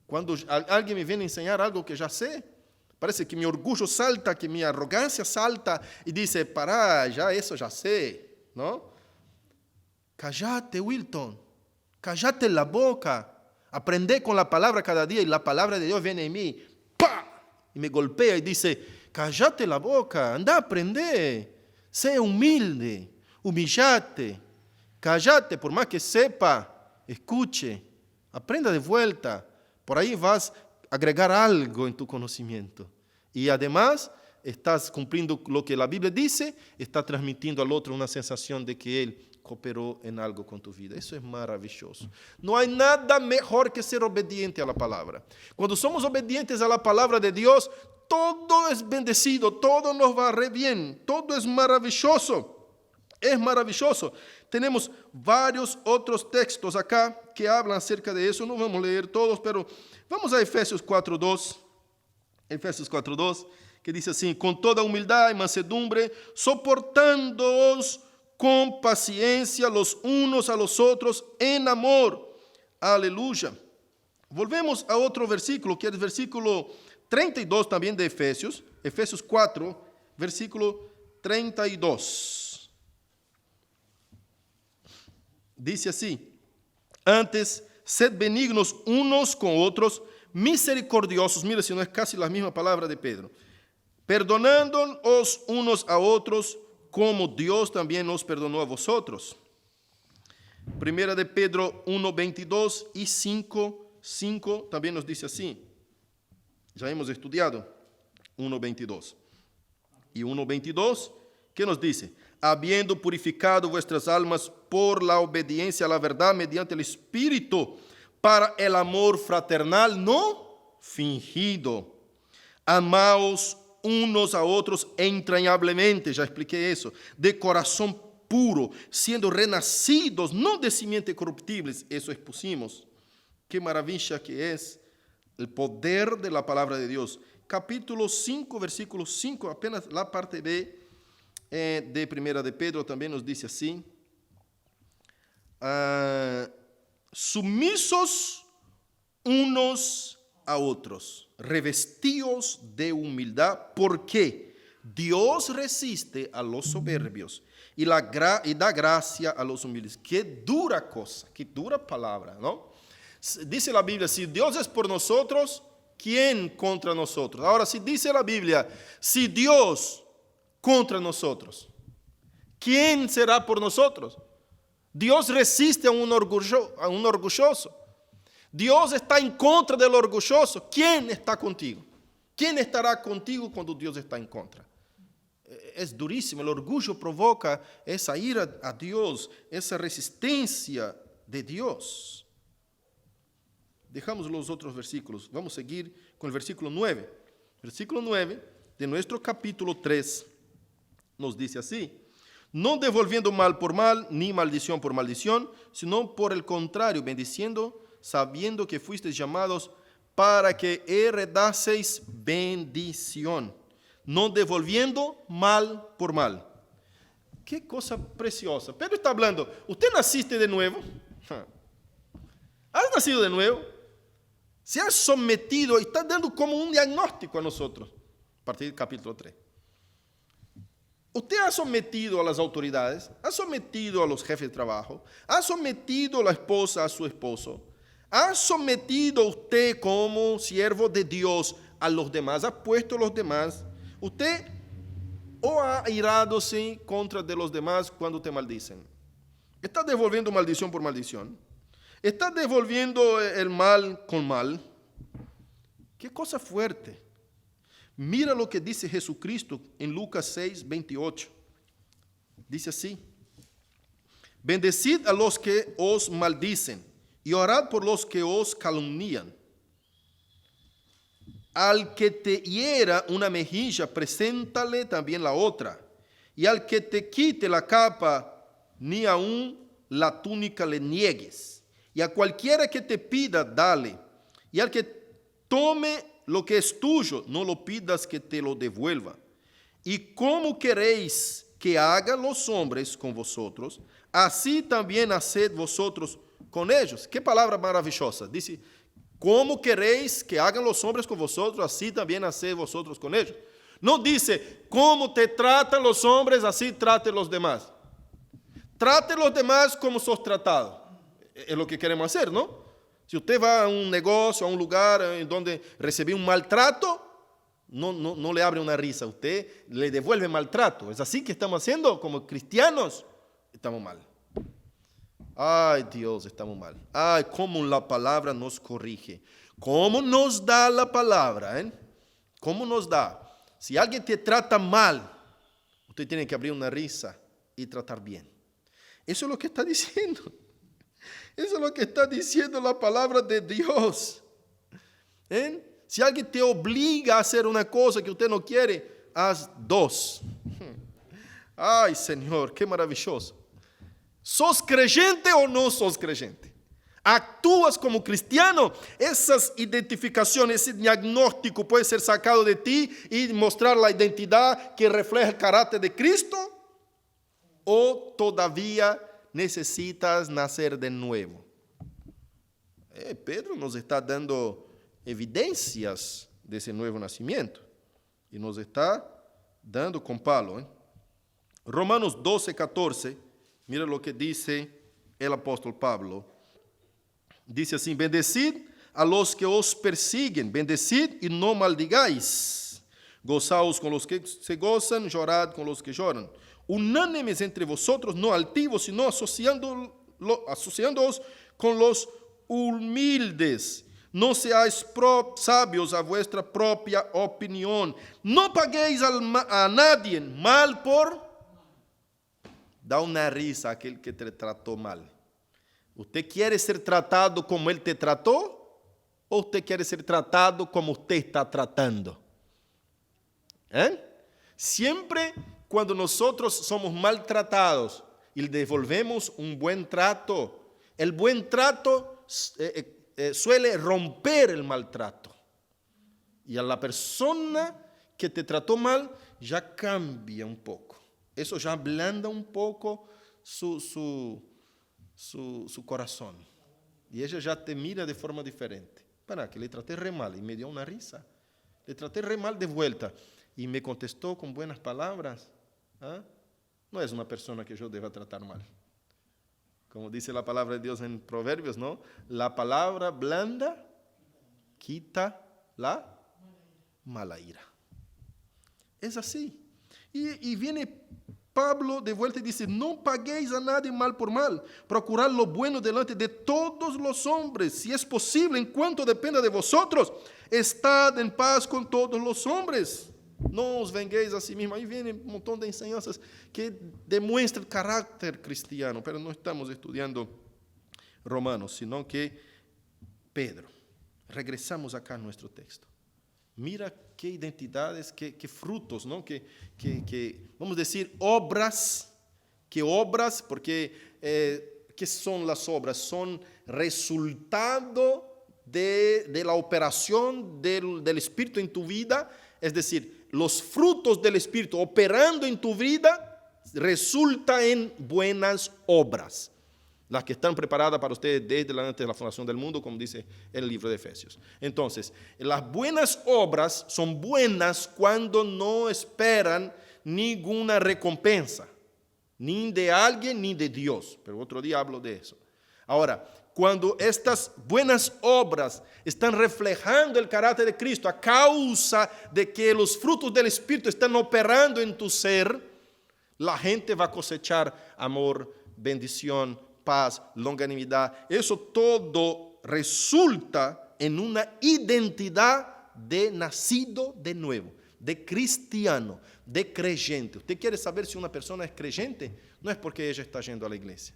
Cuando alguien me viene a enseñar algo que ya sé, parece que mi orgullo salta, que mi arrogancia salta y dice, pará, ya eso ya sé, ¿no? Cállate, Wilton, cállate la boca, aprende con la palabra cada día y la palabra de Dios viene en mí. y me golpea y dice, cállate la boca, anda a aprender, sé humilde, humillate, cállate, por más que sepa, escuche, aprenda de vuelta. Por ahí vas a agregar algo en tu conocimiento. Y además estás cumpliendo lo que la Biblia dice, está transmitiendo al otro una sensación de que él cooperó en algo con tu vida. Eso es maravilloso. No hay nada mejor que ser obediente a la palabra. Cuando somos obedientes a la palabra de Dios, todo es bendecido, todo nos va re bien, todo es maravilloso. Es maravilloso. Tenemos varios otros textos acá que hablan acerca de eso. No vamos a leer todos, pero vamos a Efesios 4:2. Efesios 4:2, que dice así, con toda humildad y mansedumbre, soportándoos con paciencia los unos a los otros en amor. Aleluya. Volvemos a otro versículo, que es el versículo 32 también de Efesios. Efesios 4, versículo 32. Dice así, antes, sed benignos unos con otros, misericordiosos. Mira si no es casi la misma palabra de Pedro. Perdonándoos unos a otros, como Dios también nos perdonó a vosotros. Primera de Pedro 1:22 y 5:5 también nos dice así. Ya hemos estudiado 1:22. Y 1:22, ¿qué nos dice? Habiendo purificado vuestras almas por la obediencia a la verdad mediante el Espíritu, para el amor fraternal no fingido. Amaos unos a otros entrañablemente, ya expliqué eso, de corazón puro, siendo renacidos, no de simiente corruptibles, eso expusimos. Qué maravilla que es el poder de la palabra de Dios. Capítulo 5, versículo 5, apenas la parte B de Primera de Pedro también nos dice así. Sumisos unos a otros, revestidos de humildad, porque Dios resiste a los soberbios y da gracia a los humildes. Qué dura cosa, qué dura palabra, ¿no? Dice la Biblia, si Dios es por nosotros, ¿quién contra nosotros? Ahora, si dice la Biblia, si Dios contra nosotros, ¿quién será por nosotros? Dios resiste a un orgulloso. Dios está en contra del orgulloso. ¿Quién está contigo? ¿Quién estará contigo cuando Dios está en contra? Es durísimo. El orgullo provoca esa ira a Dios, esa resistencia de Dios. Dejamos los otros versículos. Vamos a seguir con el versículo 9. Versículo 9 de nuestro capítulo 3 nos dice así. No devolviendo mal por mal, ni maldición por maldición, sino por el contrario, bendiciendo, sabiendo que fuisteis llamados para que heredaseis bendición, no devolviendo mal por mal. Qué cosa preciosa. Pedro está hablando, ¿usted naciste de nuevo? ¿Has nacido de nuevo? Se ha sometido, y está dando como un diagnóstico a nosotros, a partir del capítulo 3. Usted ha sometido a las autoridades, ha sometido a los jefes de trabajo, ha sometido a la esposa a su esposo, ha sometido usted como siervo de Dios a los demás, ha puesto a los demás. Usted o ha iradose contra de los demás cuando te maldicen. Está devolviendo maldición por maldición. Está devolviendo el mal con mal. Qué cosa fuerte. Mira lo que dice Jesucristo en Lucas 6, 28. Dice así. Bendecid a los que os maldicen y orad por los que os calumnian. Al que te hiera una mejilla, preséntale también la otra. Y al que te quite la capa, ni aun la túnica le niegues. Y a cualquiera que te pida, dale. Y al que tome lo que es tuyo, no lo pidas que te lo devuelva. Y como queréis que hagan los hombres con vosotros, así también haced vosotros con ellos. Qué palabra maravillosa. Dice, como queréis que hagan los hombres con vosotros, así también haced vosotros con ellos. No dice, como te tratan los hombres, así trate los demás. Trate los demás como sos tratado. Es lo que queremos hacer, ¿no? Si usted va a un negocio, a un lugar en donde recibió un maltrato, no le abre una risa, usted le devuelve maltrato. ¿Es así que estamos haciendo como cristianos? Estamos mal. Ay, Dios, estamos mal. Ay, cómo la palabra nos corrige. ¿Cómo nos da la palabra? ¿Cómo nos da? Si alguien te trata mal, usted tiene que abrir una risa y tratar bien. Eso es lo que está diciendo. Eso es lo que está diciendo la palabra de Dios. Si alguien te obliga a hacer una cosa que usted no quiere, haz dos. Ay, Señor, qué maravilloso. ¿Sos creyente o no sos creyente? ¿Actúas como cristiano? Esas identificaciones, ese diagnóstico puede ser sacado de ti y mostrar la identidad que refleja el carácter de Cristo. ¿O todavía necesitas nacer de nuevo? Pedro nos está dando evidencias de ese nuevo nacimiento y nos está dando con palo. Romanos 12:14, mira lo que dice el apóstol Pablo. Dice así: bendecid a los que os persiguen, bendecid y no maldigáis. Gozaos con los que se gozan, llorad con los que lloran. Unánimes entre vosotros, no altivos, sino asociándoos con los humildes. No seáis sabios a vuestra propia opinión. No paguéis a nadie mal por... Da una risa a aquel que te trató mal. ¿Usted quiere ser tratado como él te trató? ¿O usted quiere ser tratado como usted está tratando? Siempre cuando nosotros somos maltratados y le devolvemos un buen trato, el buen trato suele romper el maltrato. Y a la persona que te trató mal ya cambia un poco. Eso ya ablanda un poco su corazón. Y ella ya te mira de forma diferente. Para que le traté re mal y me dio una risa. Le traté re mal de vuelta y me contestó con buenas palabras. No es una persona que yo deba tratar mal. Como dice la palabra de Dios en Proverbios, ¿no? La palabra blanda quita la mala ira. Es así. Y viene Pablo de vuelta y dice: no paguéis a nadie mal por mal, procurad lo bueno delante de todos los hombres, si es posible, en cuanto dependa de vosotros, estad en paz con todos los hombres. No os venguéis a sí mismos. Ahí viene un montón de enseñanzas que demuestran el carácter cristiano, pero no estamos estudiando Romanos, sino que Pedro. Regresamos acá a nuestro texto. Mira qué identidades, qué frutos, ¿no? Que vamos a decir obras, porque ¿qué son las obras? Son resultado de la operación del Espíritu en tu vida, es decir, los frutos del Espíritu operando en tu vida resulta en buenas obras, las que están preparadas para ustedes desde antes de la fundación del mundo, como dice el libro de Efesios. Entonces, las buenas obras son buenas cuando no esperan ninguna recompensa, ni de alguien ni de Dios, pero otro día hablo de eso. Ahora, cuando estas buenas obras están reflejando el carácter de Cristo a causa de que los frutos del Espíritu están operando en tu ser, la gente va a cosechar amor, bendición, paz, longanimidad. Eso todo resulta en una identidad de nacido de nuevo, de cristiano, de creyente. ¿Usted quiere saber si una persona es creyente? No es porque ella está yendo a la iglesia.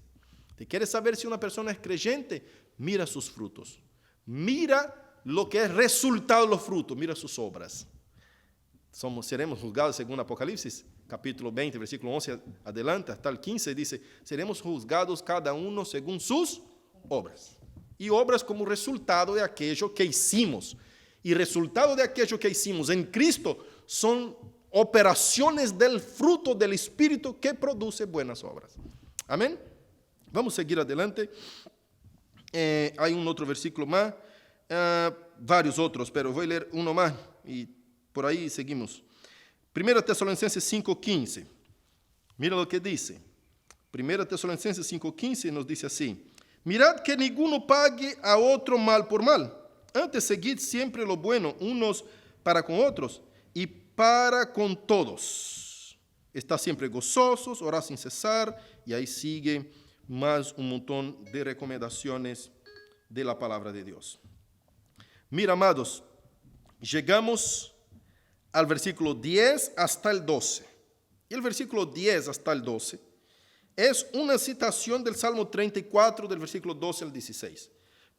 ¿Usted quiere saber si una persona es creyente? Mira sus frutos. Mira lo que es resultado de los frutos. Mira sus obras. Seremos juzgados según Apocalipsis, capítulo 20, versículo 11 adelante, hasta el 15, dice: seremos juzgados cada uno según sus obras. Y obras como resultado de aquello que hicimos. Y resultado de aquello que hicimos en Cristo son operaciones del fruto del Espíritu que produce buenas obras. Amén. Vamos a seguir adelante. Hay un otro versículo más, varios otros, pero voy a leer uno más y por ahí seguimos. 1 Tesalonicenses 5:15. Mira lo que dice. 1 Tesalonicenses 5:15 nos dice así: mirad que ninguno pague a otro mal por mal. Antes seguid siempre lo bueno unos para con otros y para con todos. Está siempre gozosos, orar sin cesar, y ahí sigue más un montón de recomendaciones de la palabra de Dios. Mira, amados, llegamos al versículo 10 hasta el 12. Y el versículo 10 hasta el 12 es una citación del Salmo 34, del versículo 12 al 16.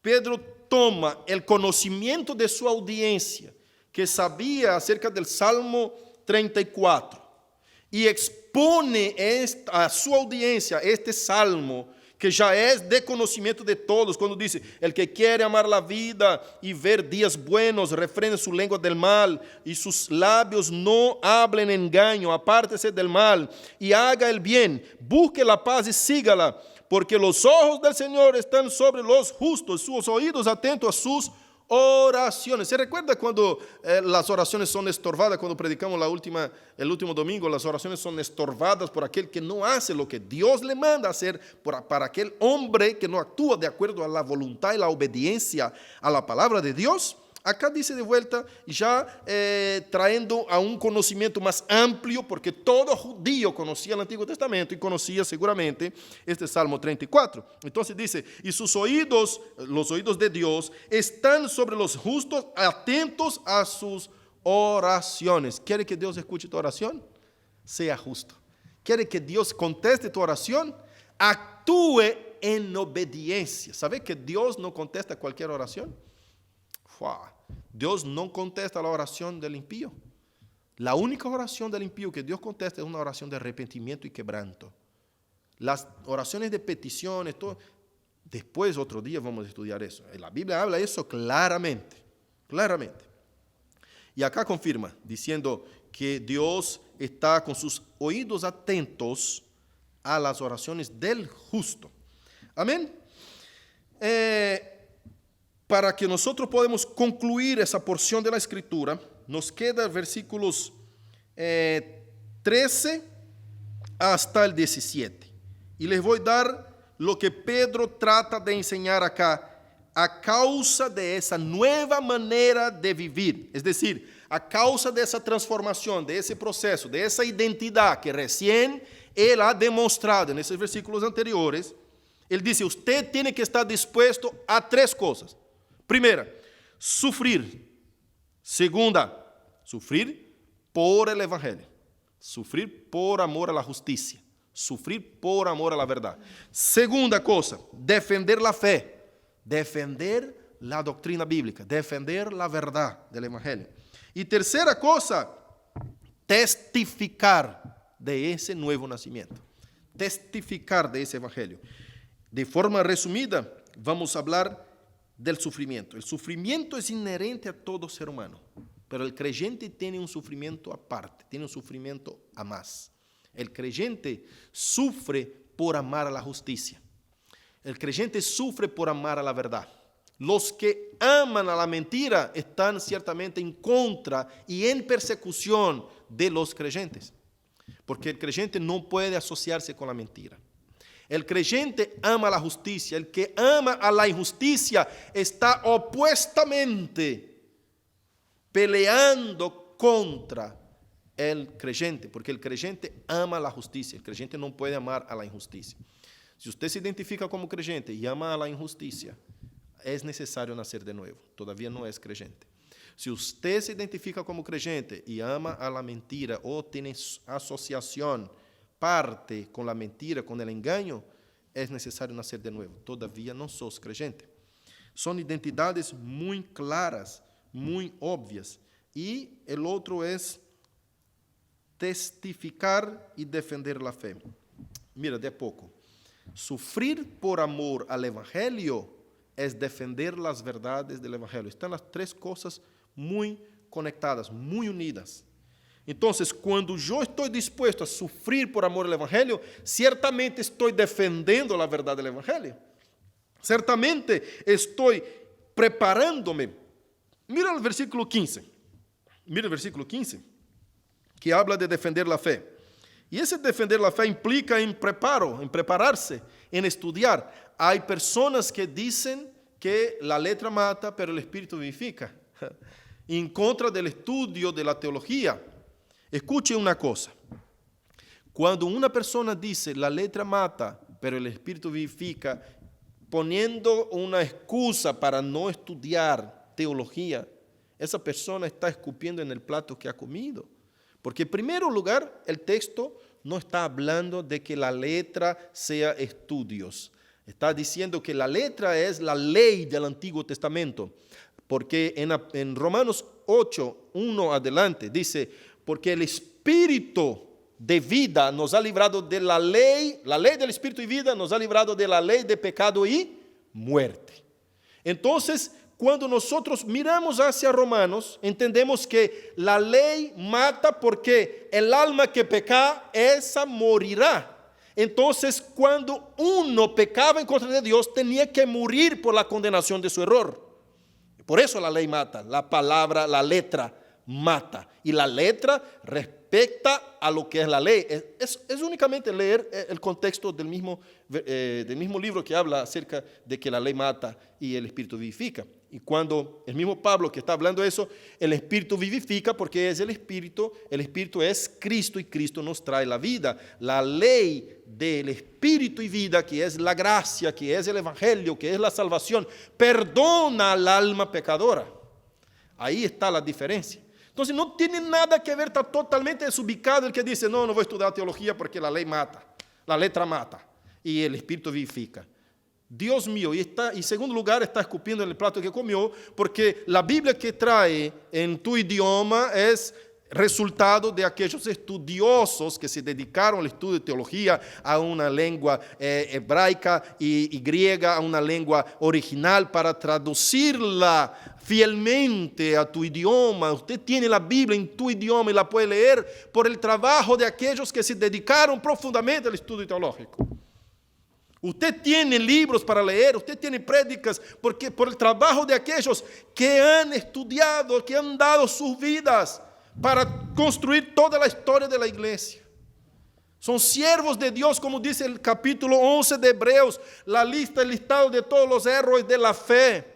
Pedro toma el conocimiento de su audiencia, que sabía acerca del Salmo 34, y expone a su audiencia este salmo, que já é de conhecimento de todos, quando diz, el que quiere amar la vida y ver días buenos, refrene su lengua del mal, y sus labios no hablen engaño, apártese del mal, y haga el bien, busque la paz y sígala, porque los ojos del Señor están sobre los justos, sus oídos atentos a sus oraciones. ¿Se recuerda cuando las oraciones son estorbadas? Cuando predicamos el último domingo, las oraciones son estorbadas por aquel que no hace lo que Dios le manda hacer, para aquel hombre que no actúa de acuerdo a la voluntad y la obediencia a la palabra de Dios. Acá dice de vuelta, ya trayendo a un conocimiento más amplio, porque todo judío conocía el Antiguo Testamento y conocía seguramente este Salmo 34. Entonces dice, y sus oídos, los oídos de Dios, están sobre los justos, atentos a sus oraciones. ¿Quiere que Dios escuche tu oración? Sea justo. ¿Quiere que Dios conteste tu oración? Actúe en obediencia. ¿Sabe que Dios no contesta cualquier oración? Dios no contesta la oración del impío. La única oración del impío que Dios contesta es una oración de arrepentimiento y quebranto. Las oraciones de peticiones, todo, después otro día vamos a estudiar eso. La Biblia habla eso claramente, claramente. Y acá confirma, diciendo que Dios está con sus oídos atentos a las oraciones del justo. Amén. Para que nosotros podamos concluir esa porción de la Escritura, nos quedan versículos 13 hasta el 17. Y les voy a dar lo que Pedro trata de enseñar acá, a causa de esa nueva manera de vivir. Es decir, a causa de esa transformación, de ese proceso, de esa identidad que recién él ha demostrado en esos versículos anteriores. Él dice, usted tiene que estar dispuesto a tres cosas. Primera, sufrir. Segunda, sufrir por el Evangelio. Sufrir por amor a la justicia. Sufrir por amor a la verdad. Segunda cosa, defender la fe. Defender la doctrina bíblica. Defender la verdad del Evangelio. Y tercera cosa, testificar de ese nuevo nacimiento. Testificar de ese Evangelio. De forma resumida, vamos a hablar del sufrimiento. El sufrimiento es inherente a todo ser humano, pero el creyente tiene un sufrimiento aparte, tiene un sufrimiento a más. El creyente sufre por amar a la justicia. El creyente sufre por amar a la verdad. Los que aman a la mentira están ciertamente en contra y en persecución de los creyentes, porque el creyente no puede asociarse con la mentira. El creyente ama la justicia. El que ama a la injusticia está opuestamente peleando contra el creyente, porque el creyente ama la justicia. El creyente no puede amar a la injusticia. Si usted se identifica como creyente y ama a la injusticia, es necesario nacer de nuevo. Todavía no es creyente. Si usted se identifica como creyente y ama a la mentira o tiene asociación, parte con la mentira, con el engaño, es necesario nacer de nuevo. Todavía no sos creyente. Son identidades muy claras, muy obvias. Y el otro es testificar y defender la fe. Mira, de a poco. Sufrir por amor al Evangelio es defender las verdades del Evangelio. Están las tres cosas muy conectadas, muy unidas. Entonces, cuando yo estoy dispuesto a sufrir por amor al Evangelio, ciertamente estoy defendiendo la verdad del Evangelio. Ciertamente estoy preparándome. Mira el versículo 15. Mira el versículo 15, que habla de defender la fe. Y ese defender la fe implica en preparo, en prepararse, en estudiar. Hay personas que dicen que la letra mata, pero el espíritu vivifica. en contra del estudio de la teología. Escuche una cosa. Cuando una persona dice la letra mata, pero el espíritu vivifica, poniendo una excusa para no estudiar teología, esa persona está escupiendo en el plato que ha comido. Porque en primer lugar, el texto no está hablando de que la letra sea estudios. Está diciendo que la letra es la ley del Antiguo Testamento. Porque en Romanos 8, 1 adelante, dice, porque el Espíritu de vida nos ha librado de la ley del Espíritu y vida nos ha librado de la ley de pecado y muerte. Entonces, cuando nosotros miramos hacia Romanos, entendemos que la ley mata porque el alma que peca, esa morirá. Entonces, cuando uno pecaba en contra de Dios, tenía que morir por la condenación de su error. Por eso la ley mata, la palabra, la letra mata. Y la letra respecta a lo que es la ley. Es únicamente leer el contexto del mismo libro que habla acerca de que la ley mata y el Espíritu vivifica. Y cuando el mismo Pablo que está hablando de eso, el Espíritu vivifica porque es el Espíritu es Cristo y Cristo nos trae la vida. La ley del Espíritu y vida, que es la gracia, que es el Evangelio, que es la salvación, perdona al alma pecadora. Ahí está la diferencia. Entonces no tiene nada que ver, está totalmente desubicado el que dice, no voy a estudiar teología porque la ley mata, la letra mata y el Espíritu vivifica. Dios mío, y en segundo lugar está escupiendo en el plato que comió, porque la Biblia que trae en tu idioma es resultado de aquellos estudiosos que se dedicaron al estudio de teología a una lengua hebraica y griega, a una lengua original para traducirla fielmente a tu idioma. Usted tiene la Biblia en tu idioma y la puede leer por el trabajo de aquellos que se dedicaron profundamente al estudio teológico. Usted tiene libros para leer, usted tiene prédicas, porque por el trabajo de aquellos que han estudiado, que han dado sus vidas para construir toda la historia de la iglesia. Son siervos de Dios, como dice el capítulo 11 de Hebreos, el listado de todos los héroes de la fe.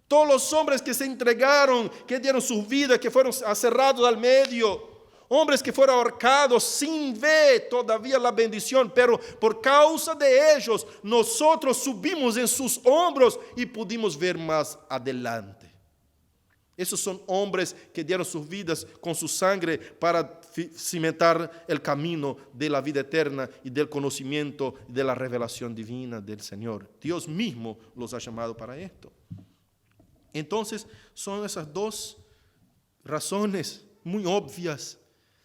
Todos los hombres que se entregaron, que dieron sus vidas, que fueron aserrados al medio. Hombres que fueron ahorcados sin ver todavía la bendición, pero por causa de ellos, nosotros subimos en sus hombros y pudimos ver más adelante. Esos son hombres que dieron sus vidas con su sangre para cimentar el camino de la vida eterna y del conocimiento de la revelación divina del Señor. Dios mismo los ha llamado para esto. Entonces, son esas dos razones muy obvias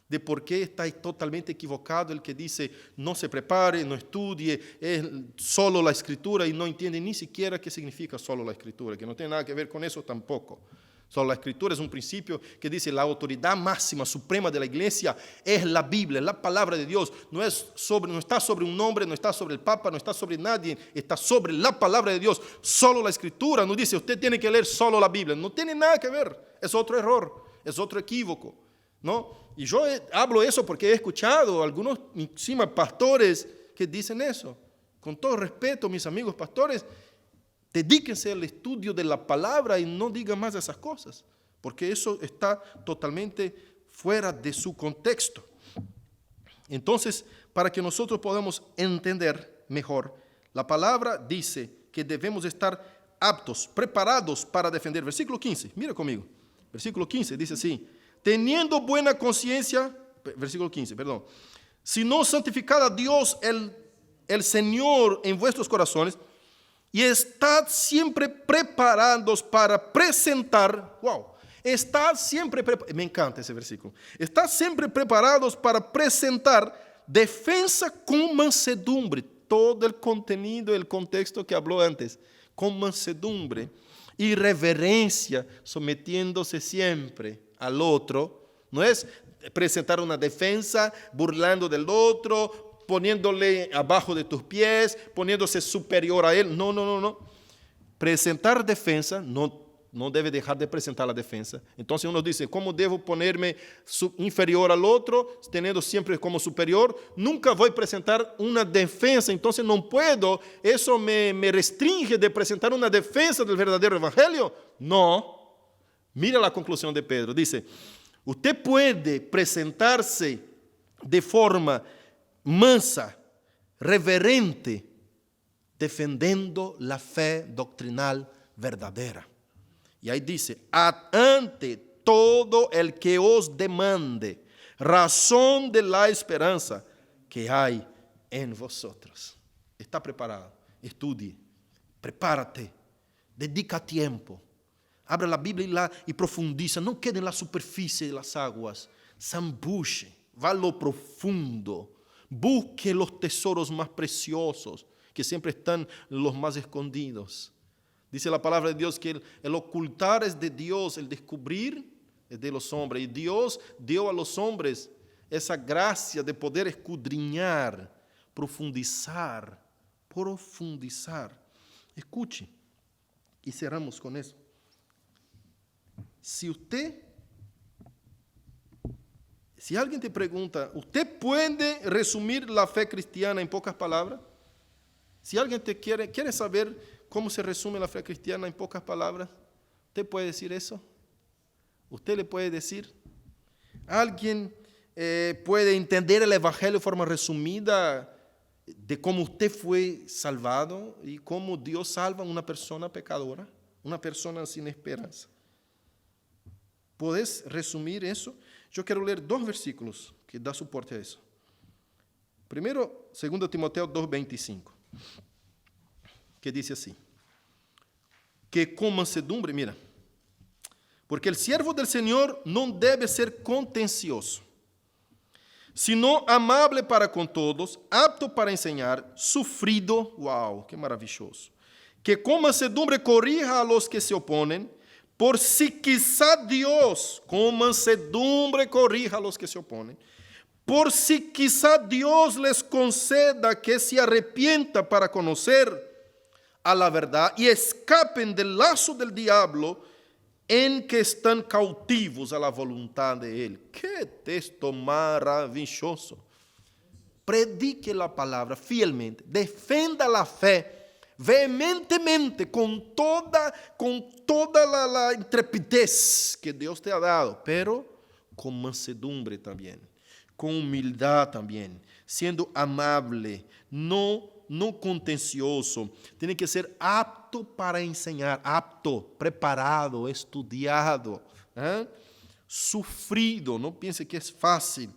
de por qué está totalmente equivocado el que dice no se prepare, no estudie, es solo la Escritura y no entiende ni siquiera qué significa solo la Escritura, que no tiene nada que ver con eso tampoco. Solo la Escritura es un principio que dice la autoridad máxima, suprema de la iglesia es la Biblia, es la palabra de Dios. No está sobre un hombre, no está sobre el Papa, no está sobre nadie, está sobre la palabra de Dios. Solo la Escritura no dice usted tiene que leer solo la Biblia, no tiene nada que ver, es otro error, es otro equívoco, ¿no? Y yo hablo eso porque he escuchado algunos pastores que dicen eso. Con todo respeto, mis amigos pastores, dedíquense al estudio de la palabra y no digan más esas cosas, porque eso está totalmente fuera de su contexto. Entonces, para que nosotros podamos entender mejor, la palabra dice que debemos estar aptos, preparados para defender. Versículo 15, mira conmigo. Versículo 15 dice así, teniendo buena conciencia, versículo 15, perdón, sino santificad a Dios el Señor en vuestros corazones, y estad siempre preparados para presentar, estad siempre, me encanta ese versículo, estad siempre preparados para presentar defensa con mansedumbre, todo el contenido, el contexto que habló antes, con mansedumbre y reverencia, sometiéndose siempre al otro. No es presentar una defensa burlando del otro, poniéndole abajo de tus pies, poniéndose superior a él. No. Presentar defensa, no debe dejar de presentar la defensa. Entonces uno dice, ¿cómo debo ponerme inferior al otro, teniendo siempre como superior? Nunca voy a presentar una defensa, entonces no puedo. ¿Eso me restringe de presentar una defensa del verdadero evangelio? No. Mira la conclusión de Pedro. Dice, usted puede presentarse de forma mansa, reverente, defendiendo la fe doctrinal verdadera. Y ahí dice, ante todo el que os demande razón de la esperanza que hay en vosotros. Está preparado, estudie, prepárate, dedica tiempo, abre la Biblia y profundiza, no quede en la superficie de las aguas, zambuche, va a lo profundo, busque los tesoros más preciosos que siempre están los más escondidos. Dice la palabra de Dios que el ocultar es de Dios, el descubrir es de los hombres. Y Dios dio a los hombres esa gracia de poder escudriñar, profundizar. Escuche, y cerramos con eso. Si alguien te pregunta, ¿usted puede resumir la fe cristiana en pocas palabras? Si alguien te quiere saber cómo se resume la fe cristiana en pocas palabras, ¿usted puede decir eso? ¿Usted le puede decir? ¿Alguien puede entender el Evangelio de forma resumida de cómo usted fue salvado y cómo Dios salva a una persona pecadora, una persona sin esperanza? ¿Puedes resumir eso? Yo quiero leer 2 versículos que dan soporte a eso. Primero, 2 Timoteo 2:25, que dice así, que con mansedumbre, mira, porque el siervo del Señor no debe ser contencioso, sino amable para con todos, apto para enseñar, sufrido, wow, qué maravilloso, que con mansedumbre corrija a los que se oponen, por si quizá Dios, con mansedumbre corrija a los que se oponen, por si quizá Dios les conceda que se arrepienta para conocer a la verdad y escapen del lazo del diablo en que están cautivos a la voluntad de Él. ¡Qué texto maravilloso! Predique la palabra fielmente, defenda la fe vehementemente, con toda la intrepidez que Dios te ha dado, pero con mansedumbre también, con humildad también, siendo amable, no contencioso. Tiene que ser apto para enseñar, apto, preparado, estudiado, sufrido. No piense que es fácil.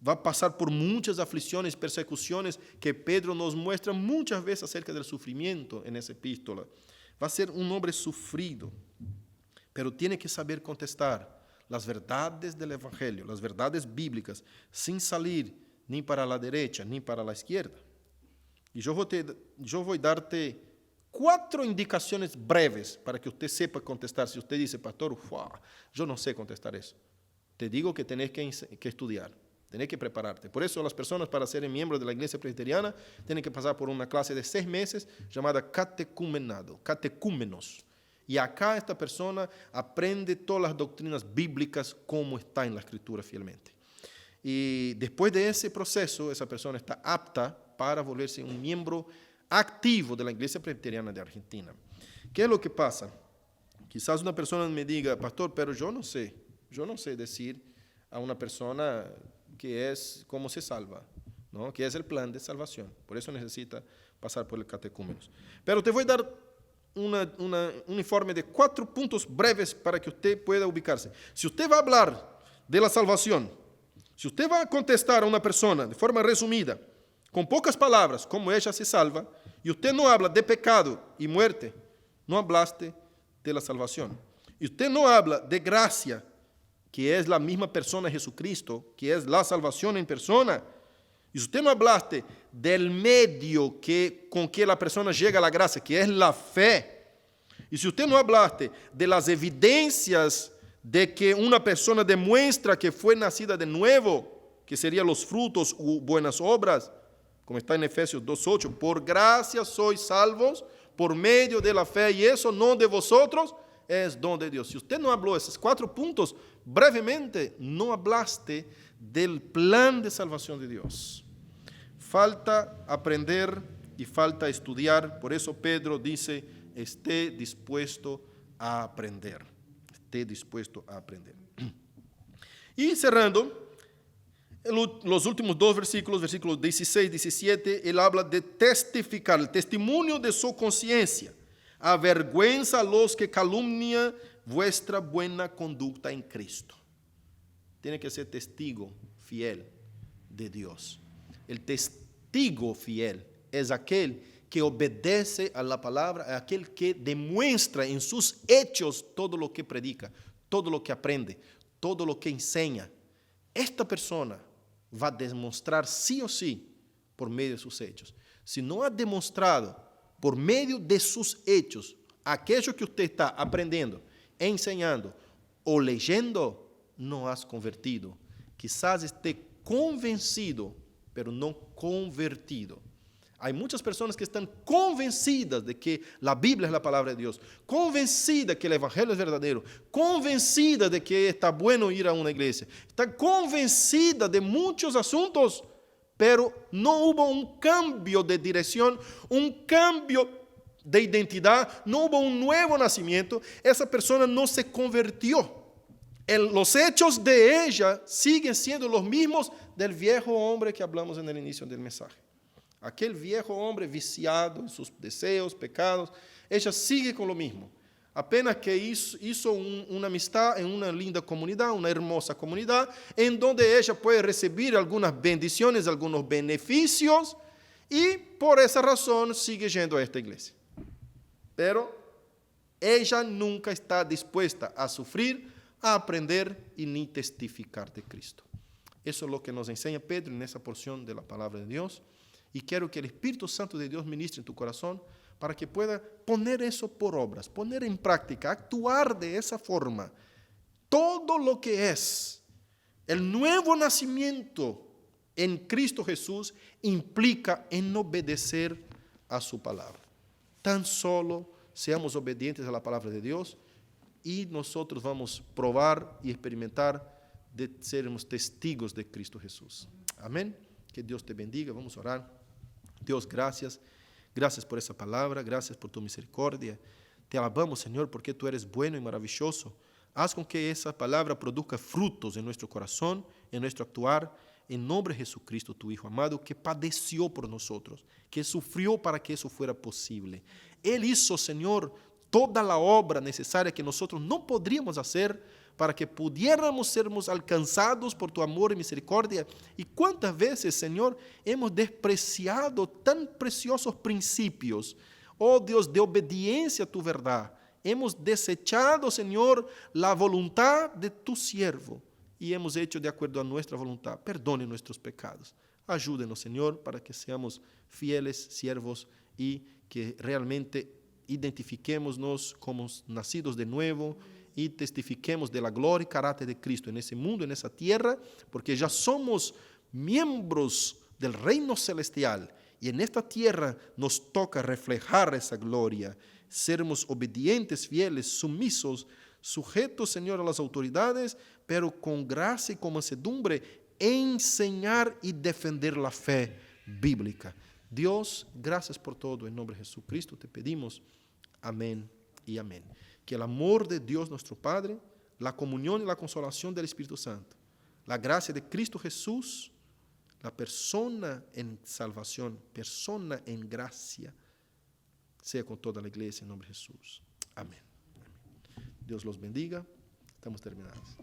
Va a pasar por muchas aflicciones, persecuciones que Pedro nos muestra muchas veces acerca del sufrimiento en esa epístola. Va a ser un hombre sufrido, pero tiene que saber contestar las verdades del Evangelio, las verdades bíblicas, sin salir ni para la derecha ni para la izquierda. Y yo voy a darte 4 indicaciones breves para que usted sepa contestar. Si usted dice, pastor, yo no sé contestar eso, te digo que tenés que estudiar. Tienes que prepararte. Por eso las personas para ser miembros de la iglesia presbiteriana tienen que pasar por una clase de 6 meses llamada catecúmenos. Y acá esta persona aprende todas las doctrinas bíblicas como está en la Escritura fielmente. Y después de ese proceso, esa persona está apta para volverse un miembro activo de la iglesia presbiteriana de Argentina. ¿Qué es lo que pasa? Quizás una persona me diga, pastor, pero yo no sé decir a una persona que es cómo se salva, ¿no? Que es el plan de salvación. Por eso necesita pasar por el catecúmenos. Pero te voy a dar un informe de 4 puntos breves para que usted pueda ubicarse. Si usted va a hablar de la salvación, si usted va a contestar a una persona de forma resumida, con pocas palabras, cómo ella se salva, y usted no habla de pecado y muerte, no hablaste de la salvación. Y usted no habla de gracia, que es la misma persona Jesucristo, que es la salvación en persona. Y si usted no hablaste del medio con que la persona llega a la gracia, que es la fe, y si usted no hablaste de las evidencias de que una persona demuestra que fue nacida de nuevo, que serían los frutos u buenas obras, como está en Efesios 2:8, por gracia sois salvos por medio de la fe, y eso no de vosotros, es don de Dios. Si usted no habló esos 4 puntos, brevemente, no hablaste del plan de salvación de Dios. Falta aprender y falta estudiar. Por eso Pedro dice, esté dispuesto a aprender. esté dispuesto a aprender. Y cerrando, los últimos dos versículos, versículos 16 y 17, él habla de testificar, el testimonio de su conciencia. Avergüenza a los que calumnian vuestra buena conducta en Cristo. Tiene que ser testigo fiel de Dios. El testigo fiel es aquel que obedece a la palabra, aquel que demuestra en sus hechos todo lo que predica, todo lo que aprende, todo lo que enseña. Esta persona va a demostrar sí o sí por medio de sus hechos. Si no ha demostrado por medio de sus hechos aquello que usted está aprendiendo, enseñando o leyendo, no has convertido. Quizás esté convencido, pero no convertido. Hay muchas personas que están convencidas de que la Biblia es la palabra de Dios, convencidas que el Evangelio es verdadero, convencidas de que está bueno ir a una iglesia, están convencidas de muchos asuntos, pero no hubo un cambio de dirección, un cambio de identidad, no hubo un nuevo nacimiento. Esa persona no se convirtió. Los hechos de ella siguen siendo los mismos del viejo hombre que hablamos en el inicio del mensaje. Aquel viejo hombre viciado en sus deseos, pecados, ella sigue con lo mismo. Apenas que hizo una amistad en una linda comunidad, una hermosa comunidad, en donde ella puede recibir algunas bendiciones, algunos beneficios, y por esa razón sigue yendo a esta iglesia. Pero ella nunca está dispuesta a sufrir, a aprender y ni testificar de Cristo. Eso es lo que nos enseña Pedro en esa porción de la palabra de Dios. Y quiero que el Espíritu Santo de Dios ministre en tu corazón para que pueda poner eso por obras, poner en práctica, actuar de esa forma. Todo lo que es el nuevo nacimiento en Cristo Jesús implica en obedecer a su palabra. Tan solo seamos obedientes a la palabra de Dios y nosotros vamos a probar y experimentar de sermos testigos de Cristo Jesús. Amén. Que Dios te bendiga. Vamos a orar. Dios, gracias. Gracias por esa palabra. Gracias por tu misericordia. Te alabamos, Señor, porque tú eres bueno y maravilloso. Haz con que esa palabra produzca frutos en nuestro corazón, en nuestro actuar, en nombre de Jesucristo, tu Hijo amado, que padeció por nosotros, que sufrió para que eso fuera posible. Él hizo, Señor, toda la obra necesaria que nosotros no podríamos hacer para que pudiéramos sermos alcanzados por tu amor y misericordia. Y cuántas veces, Señor, hemos despreciado tan preciosos principios, oh Dios, de obediencia a tu verdad. Hemos desechado, Señor, la voluntad de tu siervo y hemos hecho de acuerdo a nuestra voluntad. Perdone nuestros pecados. Ayúdenos, Señor, para que seamos fieles siervos y que realmente identifiquémonos como nacidos de nuevo y testifiquemos de la gloria y carácter de Cristo en ese mundo, en esa tierra, porque ya somos miembros del reino celestial y en esta tierra nos toca reflejar esa gloria, sermos obedientes, fieles, sumisos, sujetos, Señor, a las autoridades, pero con gracia y con mansedumbre, enseñar y defender la fe bíblica. Dios, gracias por todo. En nombre de Jesucristo te pedimos. Amén y amén. Que el amor de Dios nuestro Padre, la comunión y la consolación del Espíritu Santo, la gracia de Cristo Jesús, la persona en salvación, persona en gracia, sea con toda la iglesia en nombre de Jesús. Amén. Dios los bendiga. Estamos terminados.